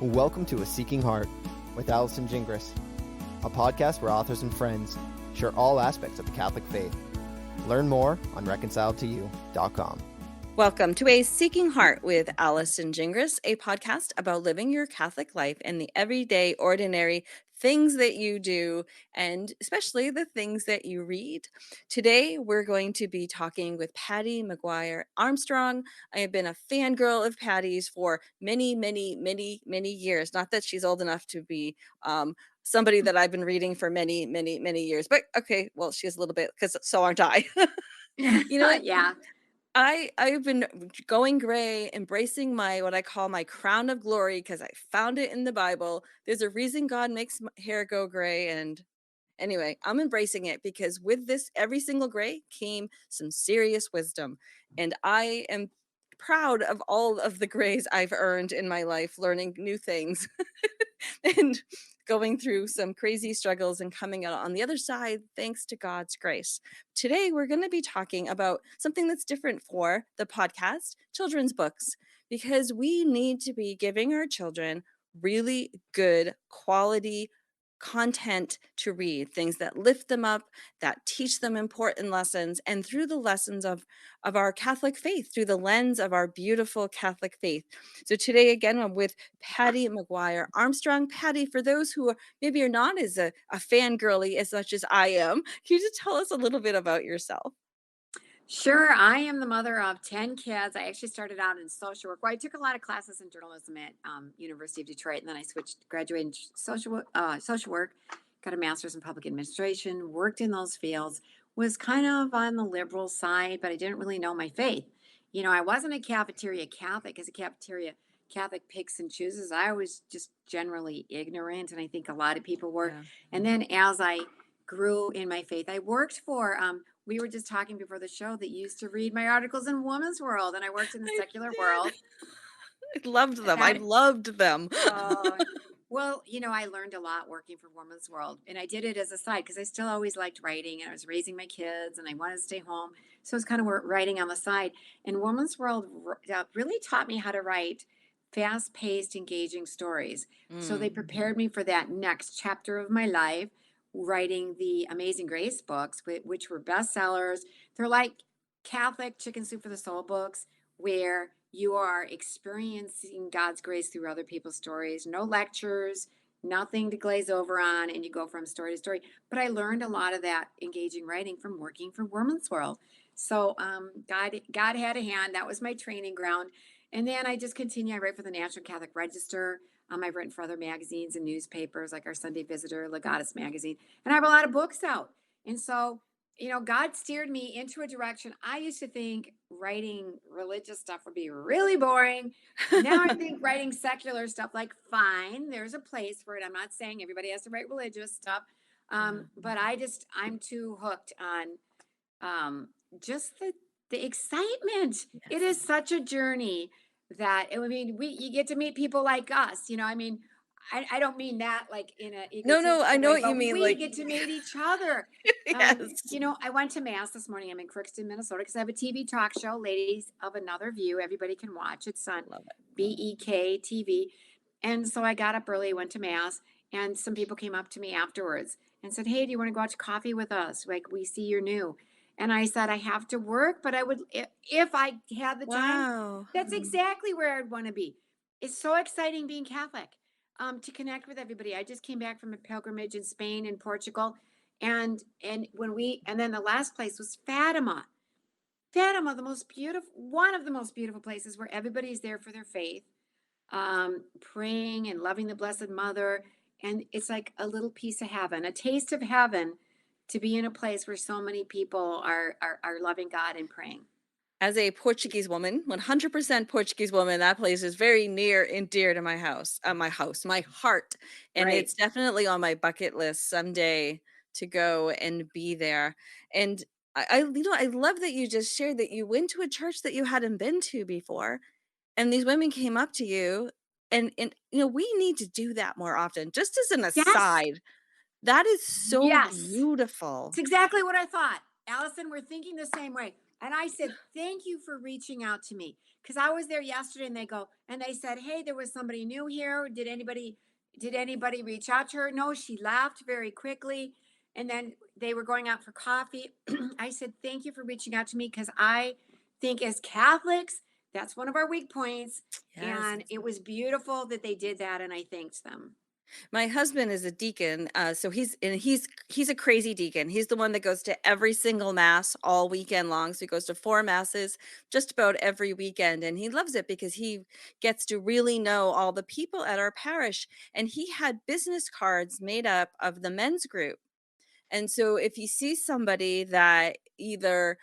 Welcome to A Seeking Heart with Allison Gingras, a podcast where authors and friends share all aspects of the Catholic faith. Learn more on reconciledtoyou.com. Welcome to A Seeking Heart with Allison Gingras, a podcast about living your Catholic life and the everyday, ordinary things that you do, and especially the things that you read. Today, we're going to be talking with Patti Maguire Armstrong. I have been a fangirl of Patti's for many, many, many, many years. Not that she's old enough to be somebody that I've been reading for many, many, many years. But okay, well, she's a little bit, because so aren't I. You know what? Yeah. I've been going gray, embracing my what I call my crown of glory because I found it in the Bible. There's a reason God makes my hair go gray, and anyway, I'm embracing it because with this every single gray came some serious wisdom, and I am proud of all of the grays I've earned in my life, learning new things and going through some crazy struggles and coming out on the other side thanks to God's grace. Today, we're going to be talking about something that's different for the podcast, children's books, because we need to be giving our children really good quality content to read, things that lift them up, that teach them important lessons, and through the lessons of our Catholic faith, through the lens of our beautiful Catholic faith. So today, again, I'm with Patti Maguire Armstrong. Patti, for those who maybe are not as a fangirly as much as I am, can you just tell us a little bit about yourself? Sure. I am the mother of 10 kids. I actually started out in social work. Well, I took a lot of classes in journalism at University of Detroit, and then I switched, graduated in social work, got a master's in public administration, worked in those fields, was kind of on the liberal side, but I didn't really know my faith. You know, I wasn't a cafeteria Catholic, because a cafeteria Catholic picks and chooses. I was just generally ignorant, and I think a lot of people were. Yeah. And then as I grew in my faith, I worked for we were just talking before the show that you used to read my articles in Woman's World, and I worked in the secular world. I loved them. I And loved them. well, you know, I learned a lot working for Woman's World, and I did it as a side because I still always liked writing, and I was raising my kids, and I wanted to stay home, so it was kind of writing on the side. And Woman's World really taught me how to write fast-paced, engaging stories. So they prepared me for that next chapter of my life, writing the Amazing Grace books, which were bestsellers. They're like Catholic Chicken Soup for the Soul books, where you are experiencing God's grace through other people's stories, no lectures, nothing to glaze over on, and you go from story to story. But I learned a lot of that engaging writing from working for Woman's World. So God had a hand. That was my training ground. And then I just continue. I write for the National Catholic Register. I've written for other magazines and newspapers like our Sunday Visitor, Legatus magazine, and I have a lot of books out. And so, you know, God steered me into a direction. I used to think writing religious stuff would be really boring. Now I think writing secular stuff, like, fine, there's a place for it. I'm not saying everybody has to write religious stuff, but I'm too hooked on just the excitement. Yes. It is such a journey that, I mean, you get to meet people like us, you know, I mean, I don't mean that like in a No, I know way, what you but mean. we Like, get to meet each other. yes. You know, I went to mass this morning. I'm in Crookston, Minnesota, because I have a TV talk show, Ladies of Another View. Everybody can watch. It's on Love it. BEK TV. And so I got up early, went to mass, and some people came up to me afterwards and said, "Hey, do you want to go out to coffee with us? Like, we see you're new." And I said, "I have to work, but I would, if I had the time." Wow. That's exactly where I'd want to be. It's so exciting being Catholic, to connect with everybody. I just came back from a pilgrimage in Spain and Portugal, and then the last place was Fatima. Fatima, the most beautiful, one of the most beautiful places where everybody's there for their faith, praying and loving the Blessed Mother, and it's like a little piece of heaven, a taste of heaven, to be in a place where so many people are loving God and praying. As a Portuguese woman, 100% Portuguese woman, that place is very near and dear to my house, my heart. And Right. it's definitely on my bucket list someday to go and be there. And I love that you just shared that you went to a church that you hadn't been to before, and these women came up to you, and we need to do that more often. Just as an Yes. aside, that is so Yes. beautiful. It's exactly what I thought. Allison, we're thinking the same way. And I said, thank you for reaching out to me. because I was there yesterday and they said, hey, there was somebody new here. Did anybody reach out to her? No, she left very quickly. And then they were going out for coffee. I said, thank you for reaching out to me, because I think as Catholics, that's one of our weak points. Yes. And it was beautiful that they did that, and I thanked them. My husband is a deacon, so he's a crazy deacon. He's the one that goes to every single mass all weekend long. So he goes to 4 masses just about every weekend, and he loves it because he gets to really know all the people at our parish. And he had business cards made up of the men's group. And so if he sees somebody that either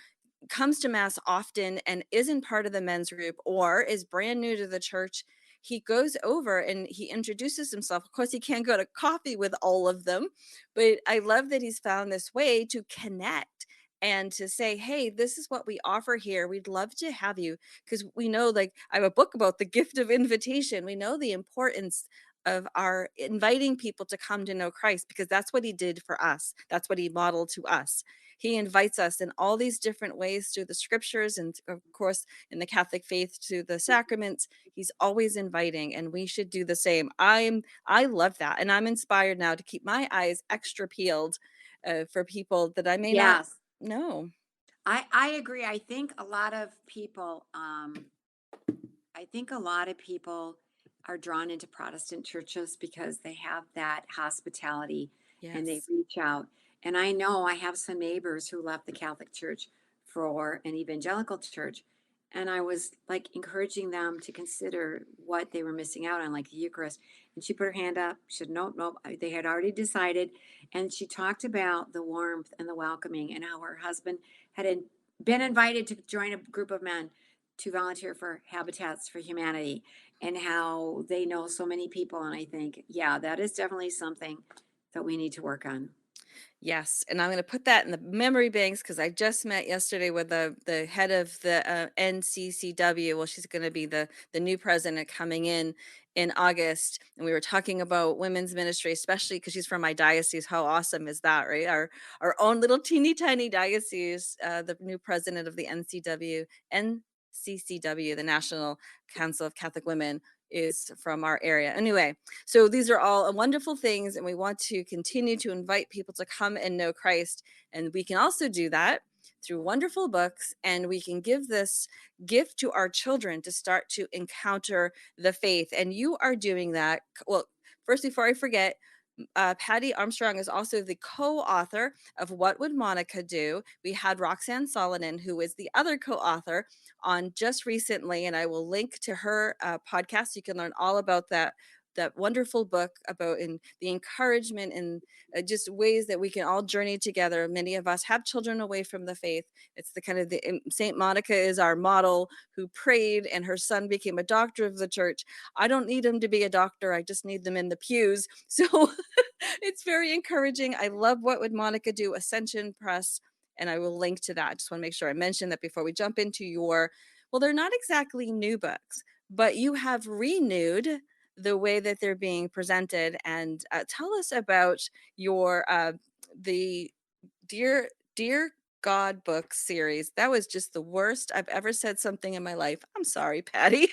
comes to mass often and isn't part of the men's group or is brand new to the church, he goes over and he introduces himself. Of course, he can't go to coffee with all of them, but I love that he's found this way to connect and to say, hey, this is what we offer here. We'd love to have you, because we know, like, I have a book about the gift of invitation. We know the importance of our inviting people to come to know Christ, because that's what he did for us. That's what he modeled to us. He invites us in all these different ways through the scriptures, and of course in the Catholic faith to the sacraments. He's always inviting, and we should do the same. I love that, and I'm inspired now to keep my eyes extra peeled for people that I may not know. I agree. I think a lot of people are drawn into Protestant churches because they have that hospitality and they Yes. reach out. And I know I have some neighbors who left the Catholic Church for an evangelical church. And I was like encouraging them to consider what they were missing out on, like the Eucharist. And she put her hand up. She said, nope, nope. They had already decided. And she talked about the warmth and the welcoming, and how her husband been invited to join a group of men to volunteer for Habitats for Humanity, and how they know so many people. And I think, yeah, that is definitely something that we need to work on. Yes, and I'm going to put that in the memory banks, because I just met yesterday with the head of the NCCW. Well, she's going to be the new president coming in August, and we were talking about women's ministry, especially because she's from my diocese. How awesome is that, right? Our own little teeny tiny diocese. The new president of the NCCW, the National Council of Catholic Women, is from our area. Anyway, so these are all wonderful things, and we want to continue to invite people to come and know Christ. And we can also do that through wonderful books, and we can give this gift to our children to start to encounter the faith. And you are doing that. Well, first, before I forget, Patti Armstrong is also the co-author of What Would Monica Do? We had Roxanne Solonen, who is the other co-author, on just recently, and I will link to her podcast. You can learn all about that wonderful book about in the encouragement and just ways that we can all journey together. Many of us have children away from the faith. It's the kind of Saint Monica is our model, who prayed and her son became a doctor of the church. I don't need him to be a doctor. I just need them in the pews. So it's very encouraging. I love What Would Monica Do? Ascension Press. And I will link to that. I just want to make sure I mention that before we jump into well, they're not exactly new books, but you have renewed the way that they're being presented. And tell us about your the Dear God book series. That was just the worst I've ever said something in my life. I'm sorry, Patti.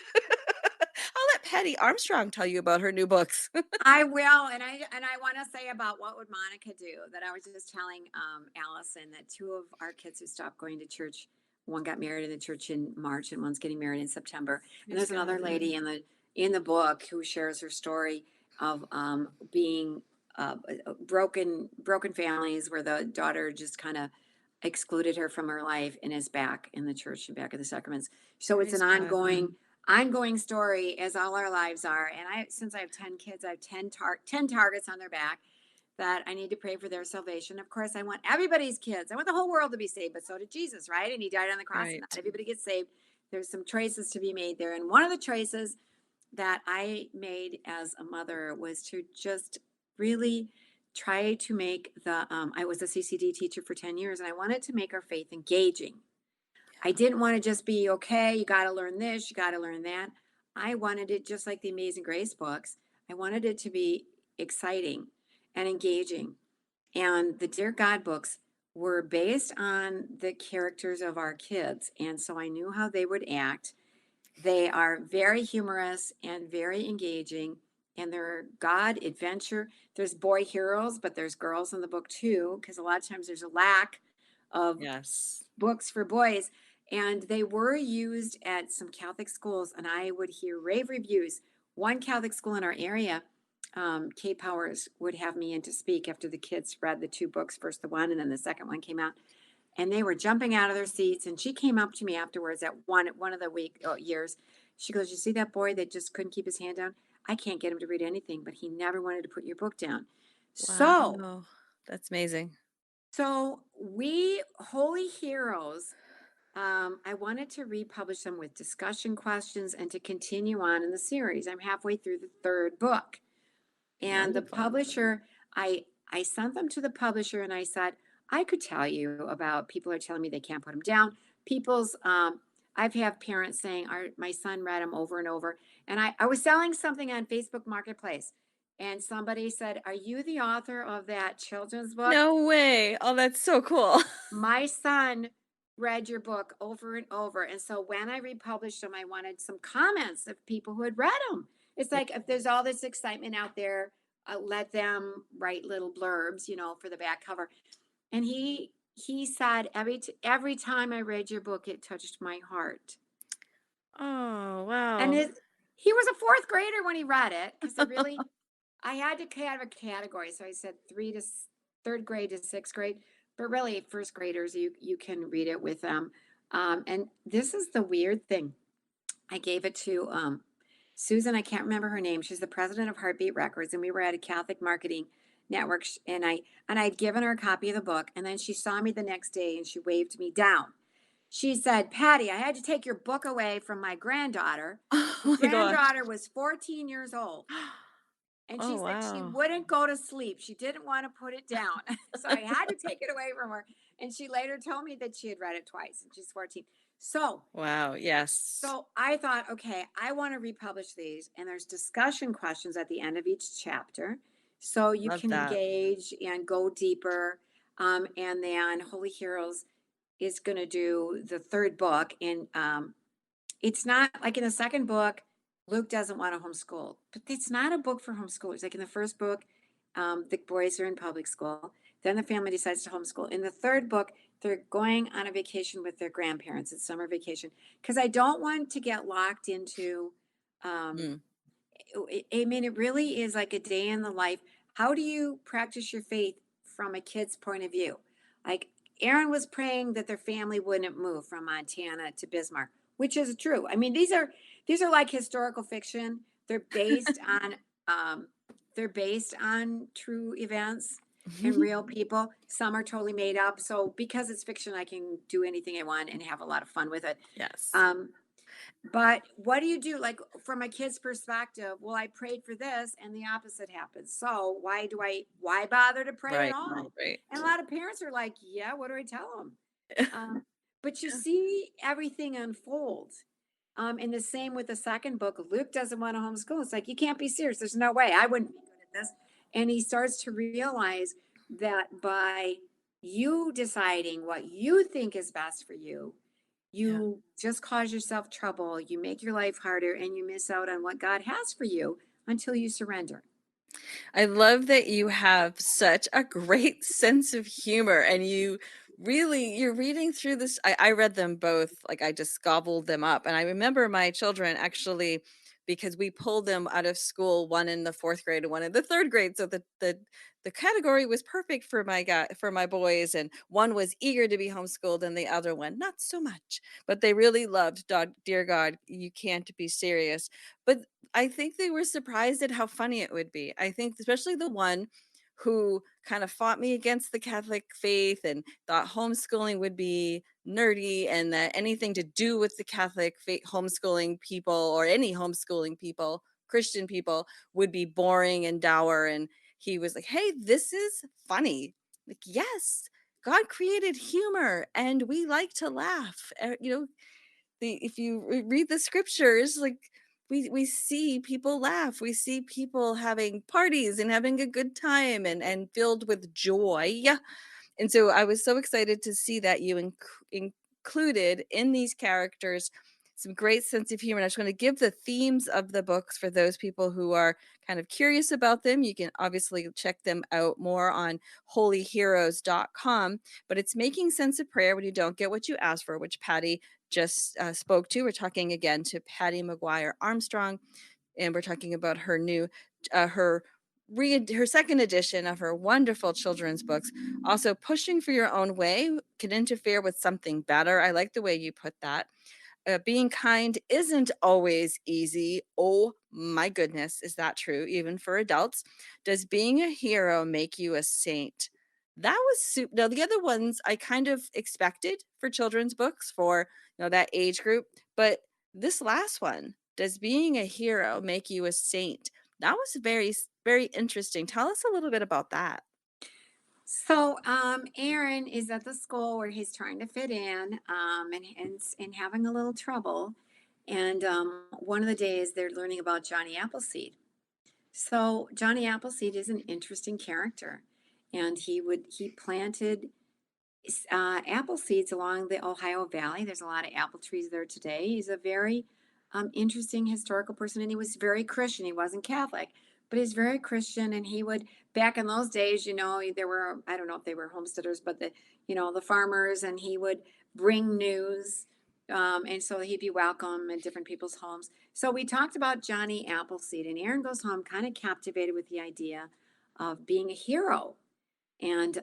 I'll let Patti Armstrong tell you about her new books. I will, and I want to say about What Would Monica Do? That I was just telling Allison that 2 of our kids who stopped going to church, one got married in the church in March, and one's getting married in September. And there's another lady in the book who shares her story of being broken families, where the daughter just kind of excluded her from her life and is back in the church and back in the sacraments. So it's an ongoing story, as all our lives are. And since I have 10 kids, I have 10 targets on their back that I need to pray for their salvation. Of course, I want everybody's kids. I want the whole world to be saved, but so did Jesus, right? And he died on the cross, and not everybody gets saved. There's some choices to be made there. And one of the choices that I made as a mother was to just really try to make I was a CCD teacher for 10 years, and I wanted to make our faith engaging. I didn't want to just be, okay, you got to learn this, you got to learn that. I wanted it just like the Amazing Grace books. I wanted it to be exciting and engaging. And the Dear God books were based on the characters of our kids. And so I knew how they would act. They are very humorous and very engaging, and they're God adventure. There's boy heroes, but there's girls in the book too, because a lot of times there's a lack of Yes. books for boys. And they were used at some Catholic schools, and I would hear rave reviews. One Catholic school in our area, Kate Powers would have me in to speak after the kids read the two books, first the one, and then the second one came out. And they were jumping out of their seats. And she came up to me afterwards at one of the years. She goes, "You see that boy that just couldn't keep his hand down? I can't get him to read anything, but he never wanted to put your book down." So, Wow. That's amazing. so we Holy Heroes. I wanted to republish them with discussion questions and to continue on in the series. I'm halfway through the third book. And the Wonderful. publisher, I sent them to the publisher and I said, I could tell you about people are telling me they can't put them down. People's I've had parents saying my son read them over and over. And I was selling something on Facebook Marketplace. And somebody said, "Are you the author of that children's book?" No way. Oh, that's so cool. My son read your book over and over. And so when I republished them, I wanted some comments of people who had read them. It's Yeah. like if there's all this excitement out there, let them write little blurbs, for the back cover. And he said every time I read your book, it touched my heart. Oh, And wow. he was a fourth grader when he read it because I had to have a category. So I said third grade to sixth grade, but really first graders, you can read it with them. And this is the weird thing. I gave it to Susan. I can't remember her name. She's the president of Heartbeat Records, and we were at a Catholic marketing network. And I'd given her a copy of the book, and then she saw me the next day and she waved me down. She said, "Patty, I had to take your book away from my granddaughter. My Oh my gosh. granddaughter was 14 years old. And she Oh, said she wow. wouldn't go to sleep. She didn't want to put it down." So I had to take it away from her. And she later told me that she had read it twice and she's 14. So Wow. Yes. I thought, okay, I want to republish these. And there's discussion questions at the end of each chapter. So you Love can that. engage and go deeper. And then Holy Heroes is going to do the third book. And it's not like in the second book, Luke doesn't want to homeschool, but it's not a book for homeschoolers. Like in the first book, the boys are in public school. Then the family decides to homeschool. In the third book, they're going on a vacation with their grandparents. It's summer vacation because I don't want to get locked into. Um, Mm. I mean, it really is like a day in the life. How do you practice your faith from a kid's point of view? Like Aaron was praying that their family wouldn't move from Montana to Bismarck, which is true. I mean, these are like historical fiction. They're based on they're based on true events and real people. Some are totally made up. So because it's fiction, I can do anything I want and have a lot of fun with it. Yes. But what do you do? Like from a kid's perspective, well, I prayed for this and the opposite happened. So why bother to pray at Right. all? Right. And a lot of parents are like, yeah, what do I tell them? But you see everything unfold. And the same with the second book. Luke doesn't want to homeschool. It's like, you can't be serious. There's no way I wouldn't be good at this. And he starts to realize that by you deciding what you think is best for you, Yeah. you just cause yourself trouble, you make your life harder, and you miss out on what God has for you until you surrender. I love that you have such a great sense of humor and you're reading through this. I read them both, like I just gobbled them up. And I remember my children actually, because we pulled them out of school, one in the fourth grade and one in the third grade. So the category was perfect for for my boys. And one was eager to be homeschooled and the other one not so much. But they really loved Dear God, You Can't Be Serious. But I think they were surprised at how funny it would be. I think especially the one who kind of fought me against the Catholic faith and thought homeschooling would be nerdy and that anything to do with the Catholic faith, homeschooling people or any homeschooling people, Christian people, would be boring and dour. And he was like, "Hey, this is funny." Like, yes, God created humor and we like to laugh. If you read the scriptures, like we see people laugh, we see people having parties and having a good time and filled with joy. And so I was so excited to see that you included in these characters some great sense of humor. And I just going to give the themes of the books for those people who are kind of curious about them. You can obviously check them out more on holyheroes.com, but it's making sense of prayer when you don't get what you ask for, which Patti just spoke to. We're talking again to Patti Maguire Armstrong, and we're talking about her new, her second edition of her wonderful children's books. Also, pushing for your own way can interfere with something better. I like the way you put that. Being kind isn't always easy. Oh my goodness, is that true? Even for adults. Does being a hero make you a saint? That was super. Now, the other ones I kind of expected for children's books for that age group, but this last one, does being a hero make you a saint? That was very, very interesting. Tell us a little bit about that. So, Aaron is at the school where he's trying to fit in, and having a little trouble. And one of the days they're learning about Johnny Appleseed. So Johnny Appleseed is an interesting character, and he planted apple seeds along the Ohio Valley. There's a lot of apple trees there today. He's a very interesting historical person, and he was very Christian. He wasn't Catholic, but he's very Christian. And he would, back in those days, there were, I don't know if they were homesteaders, but the farmers, and he would bring news. And so he'd be welcome in different people's homes. So we talked about Johnny Appleseed, and Aaron goes home kind of captivated with the idea of being a hero. And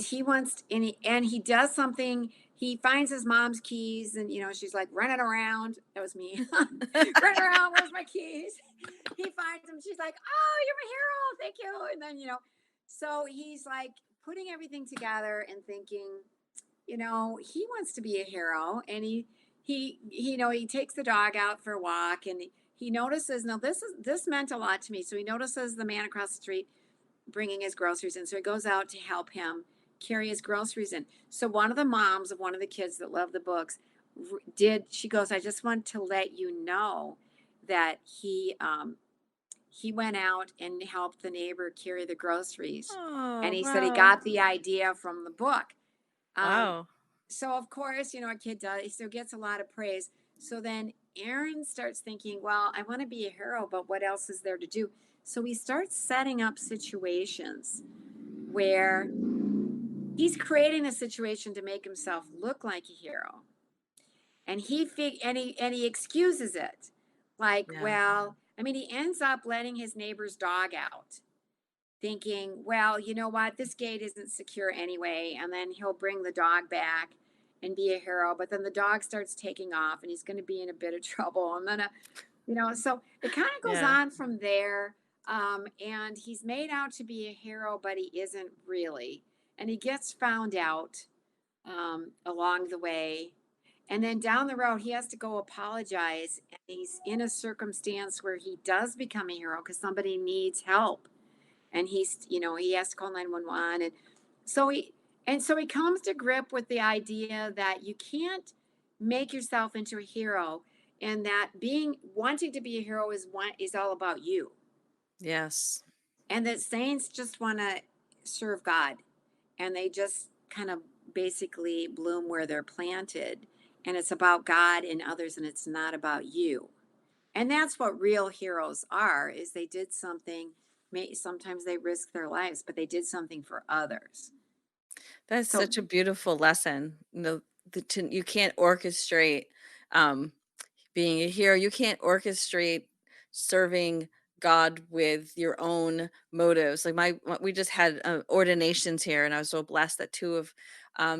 he wants, and he does something. He finds his mom's keys, and she's like running around. That was me. Running around, where's my keys? He finds them. She's like, oh, you're my hero, thank you. And then so he's like putting everything together and thinking, he wants to be a hero. And he takes the dog out for a walk, and he notices, now this meant a lot to me. So he notices the man across the street bringing his groceries in. So he goes out to help him carry his groceries in. So one of the moms of one of the kids that love the books she goes, I just want to let you know that he went out and helped the neighbor carry the groceries. Oh, and he said he wow. got the idea from the book. Wow. So of course, a kid does, he still gets a lot of praise. So then Aaron starts thinking, well, I want to be a hero, but what else is there to do? So he starts setting up situations where he's creating a situation to make himself look like a hero. And he excuses it. Like, Yeah. well, he ends up letting his neighbor's dog out, thinking, well, you know what, this gate isn't secure anyway. And then he'll bring the dog back and be a hero. But then the dog starts taking off, and he's going to be in a bit of trouble. And then, so it kind of goes on from there. And he's made out to be a hero, but he isn't really. And he gets found out along the way. And then down the road, he has to go apologize. And he's in a circumstance where he does become a hero because somebody needs help. And he has to call 911. And so he comes to grip with the idea that you can't make yourself into a hero, and that wanting to be a hero is all about you. Yes. And that saints just want to serve God, and they just kind of basically bloom where they're planted, and it's about God and others, and it's not about you. And that's what real heroes are, is they did something. Sometimes they risk their lives, but they did something for others. That's So- such a beautiful lesson. You can't orchestrate being a hero. You can't orchestrate serving God with your own motives. Like we just had ordinations here, and I was so blessed that two of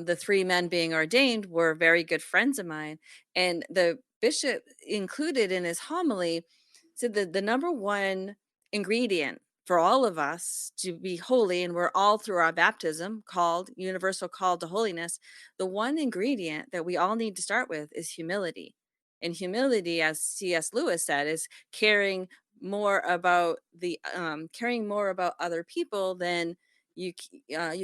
the three men being ordained were very good friends of mine. And the bishop included in his homily said that the number one ingredient for all of us to be holy, and we're all through our baptism called universal call to holiness, the one ingredient that we all need to start with is humility. And humility, as C.S. Lewis said, is caring more about other people than you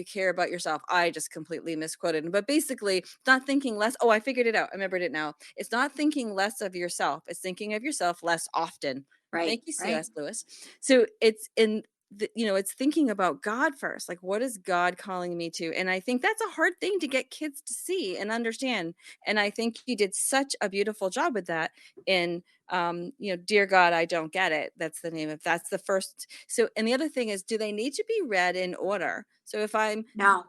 care about yourself. I just completely misquoted, but basically, not thinking less. Oh, I figured it out. I remembered it now. It's not thinking less of yourself. It's thinking of yourself less often. Right. Thank you, right. C.S. Lewis. So it's in it's thinking about God first. Like, what is God calling me to? And I think that's a hard thing to get kids to see and understand. And I think you did such a beautiful job with that in, Dear God, I Don't Get It. That's the first. So, and the other thing is, do they need to be read in order? So if I'm, No.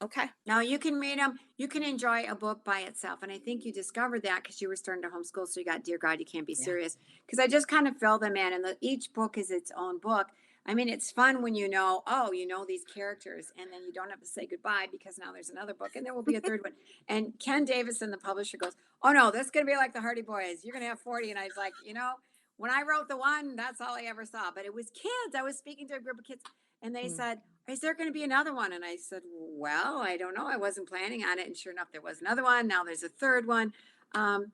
okay. No, you can read them. You can enjoy a book by itself. And I think you discovered that because you were starting to homeschool. So you got Dear God, You Can't Be Yeah. Serious. Because I just kind of fill them in. And each book is its own book. I mean, it's fun when you know, these characters. And then you don't have to say goodbye because now there's another book and there will be a third one. And Ken Davison, the publisher, goes, oh, no, this is going to be like the Hardy Boys. You're going to have 40. And I was like, when I wrote the one, that's all I ever saw. But it was kids. I was speaking to a group of kids. And they said, is there going to be another one? And I said, well, I don't know. I wasn't planning on it. And sure enough, there was another one. Now there's a third one. And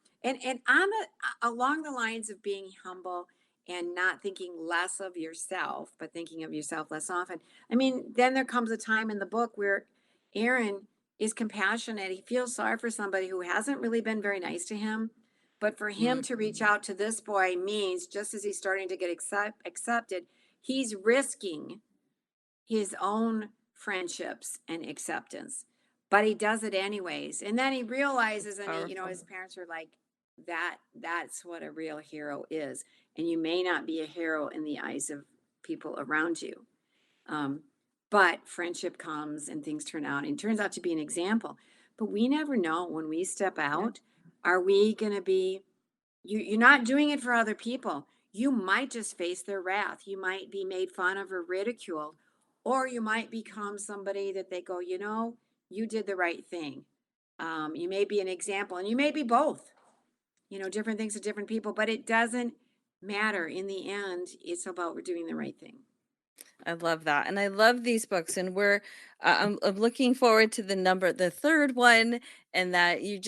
along the lines of being humble and not thinking less of yourself, but thinking of yourself less often. I mean, then there comes a time in the book where Aaron is compassionate. He feels sorry for somebody who hasn't really been very nice to him. But for him to reach out to this boy means, just as he's starting to get accepted, he's risking his own friendships and acceptance, but he does it anyways. And then he realizes, and his parents are like, that's what a real hero is. And you may not be a hero in the eyes of people around you. But friendship comes and things turn out and turns out to be an example. But we never know when we step out, are we going to be, you're not doing it for other people. You might just face their wrath. You might be made fun of or ridiculed, or you might become somebody that they go, you did the right thing. You may be an example, and you may be both. Different things to different people, but it doesn't matter. In the end, it's about we're doing the right thing. I love that. And I love these books. And I'm looking forward to the third one. And that you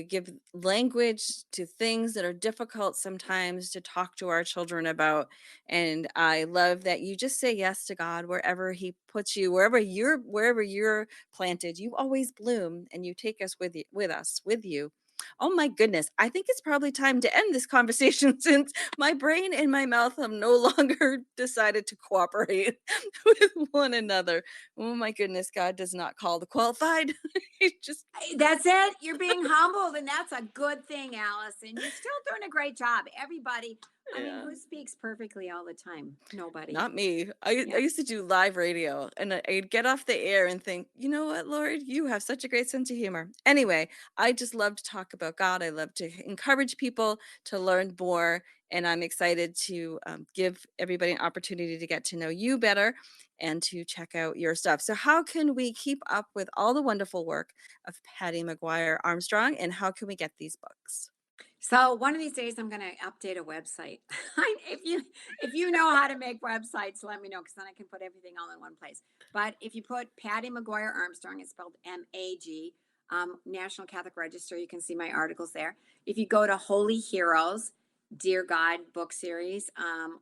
give language to things that are difficult sometimes to talk to our children about. And I love that you just say yes to God wherever He puts you, wherever you're planted, you always bloom and you take us with you. Oh my goodness. I think it's probably time to end this conversation since my brain and my mouth have no longer decided to cooperate with one another. Oh my goodness, God does not call the qualified. That's it. You're being humbled, and that's a good thing, Allison. You're still doing a great job. Everybody, I mean, who speaks perfectly all the time? Nobody. Not me. I used to do live radio, and I'd get off the air and think, you know what, Lord, you have such a great sense of humor. Anyway, I just love to talk about God. I love to encourage people to learn more, and I'm excited to give everybody an opportunity to get to know you better and to check out your stuff. So how can we keep up with all the wonderful work of Patti Maguire Armstrong, and how can we get these books? So one of these days, I'm going to update a website. If you know how to make websites, let me know, because then I can put everything all in one place. But if you put Patti Maguire Armstrong, it's spelled MAG, National Catholic Register, you can see my articles there. If you go to Holy Heroes, Dear God book series,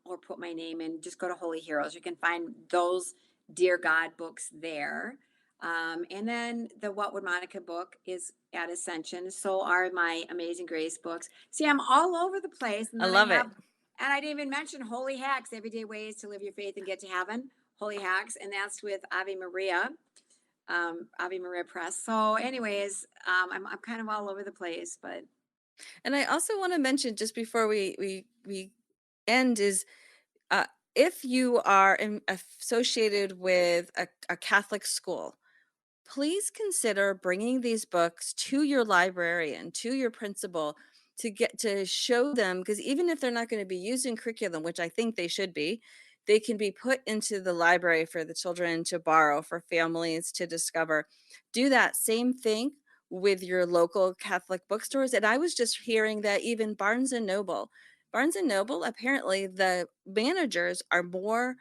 or put my name in, just go to Holy Heroes. You can find those Dear God books there. And then the What Would Monica book is at Ascension. So are my Amazing Grace books. See, I'm all over the place. And I then love it. And I didn't even mention Holy Hacks, Everyday Ways to Live Your Faith and Get to Heaven. Holy Hacks. And that's with Ave Maria Press. So anyways, I'm kind of all over the place, but. And I also want to mention, just before we end, is if you are associated with a Catholic school, please consider bringing these books to your librarian, to your principal, to get to show them, because even if they're not going to be used in curriculum, which I think they should be, they can be put into the library for the children to borrow, for families to discover. Do that same thing with your local Catholic bookstores. And I was just hearing that even Barnes and Noble, apparently the managers are more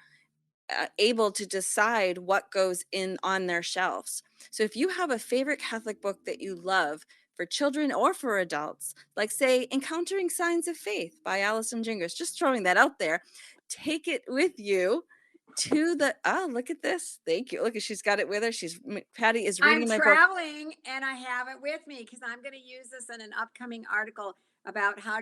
able to decide what goes in on their shelves. So if you have a favorite Catholic book that you love for children or for adults, like say Encountering Signs of Faith by Alison Jingers, just throwing that out there, take it with you to the, look at this. Thank you. Look, she's got it with her. Patti is reading my book. I'm traveling and I have it with me because I'm going to use this in an upcoming article about how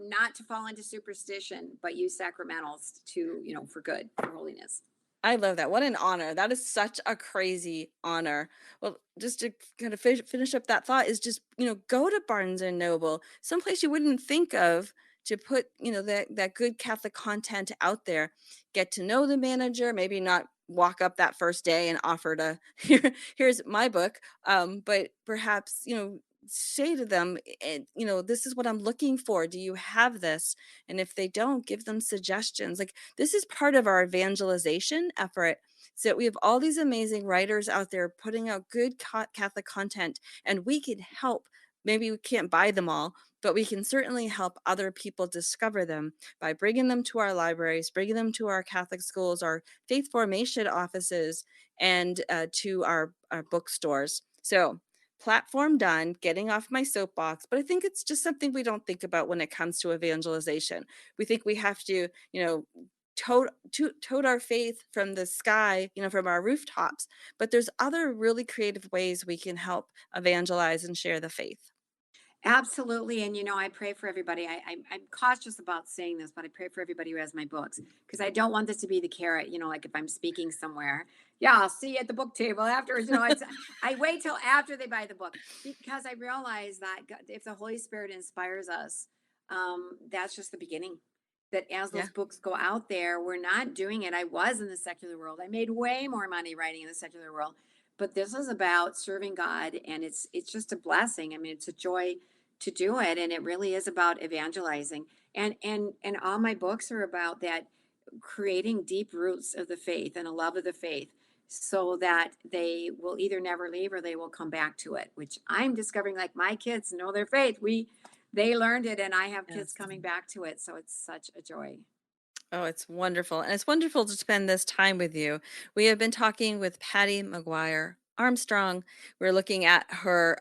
not to fall into superstition, but use sacramentals to, for good, for holiness. I love that. What an honor. That is such a crazy honor. Well, just to kind of finish up that thought is just, go to Barnes and Noble, someplace you wouldn't think of to put, that good Catholic content out there. Get to know the manager, maybe not walk up that first day and offer to here's my book. But perhaps, say to them, this is what I'm looking for. Do you have this? And if they don't, give them suggestions. Like, this is part of our evangelization effort. So we have all these amazing writers out there putting out good Catholic content, and we can help. Maybe we can't buy them all, but we can certainly help other people discover them by bringing them to our libraries, bringing them to our Catholic schools, our faith formation offices, and to our bookstores. So, platform done, getting off my soapbox, but I think it's just something we don't think about when it comes to evangelization. We think we have to, tote our faith from the sky, from our rooftops, but there's other really creative ways we can help evangelize and share the faith. Absolutely. And, I pray for everybody. I'm cautious about saying this, but I pray for everybody who has my books, because I don't want this to be the carrot, like if I'm speaking somewhere. Yeah, I'll see you at the book table afterwards. I wait till after they buy the book, because I realize that if the Holy Spirit inspires us, that's just the beginning. That as those books go out there, we're not doing it. I was in the secular world. I made way more money writing in the secular world. But this is about serving God, and it's just a blessing. I mean, it's a joy to do it, and it really is about evangelizing. And all my books are about that, creating deep roots of the faith and a love of the faith, so that they will either never leave or they will come back to it. Which I'm discovering, like, my kids know their faith. They learned it, and I have kids coming back to it. So it's such a joy. Oh, it's wonderful. And it's wonderful to spend this time with you. We have been talking with Patti Maguire Armstrong. We're looking at her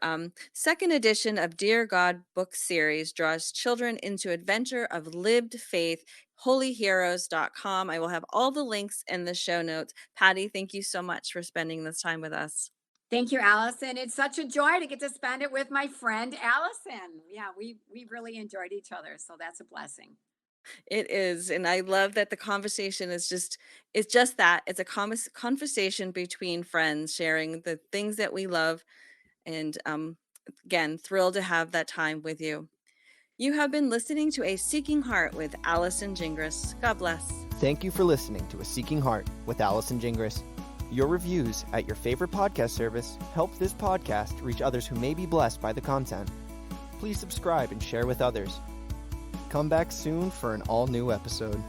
second edition of Dear God book series, draws children into adventure of lived faith, holyheroes.com. I will have all the links in the show notes. Patti, thank you so much for spending this time with us. Thank you, Allison. It's such a joy to get to spend it with my friend, Allison. Yeah, we really enjoyed each other. So that's a blessing. It is. And I love that the conversation is it's just that. It's a conversation between friends sharing the things that we love. And again, thrilled to have that time with you. You have been listening to A Seeking Heart with Allison Gingras. God bless. Thank you for listening to A Seeking Heart with Allison Gingras. Your reviews at your favorite podcast service help this podcast reach others who may be blessed by the content. Please subscribe and share with others. Come back soon for an all-new episode.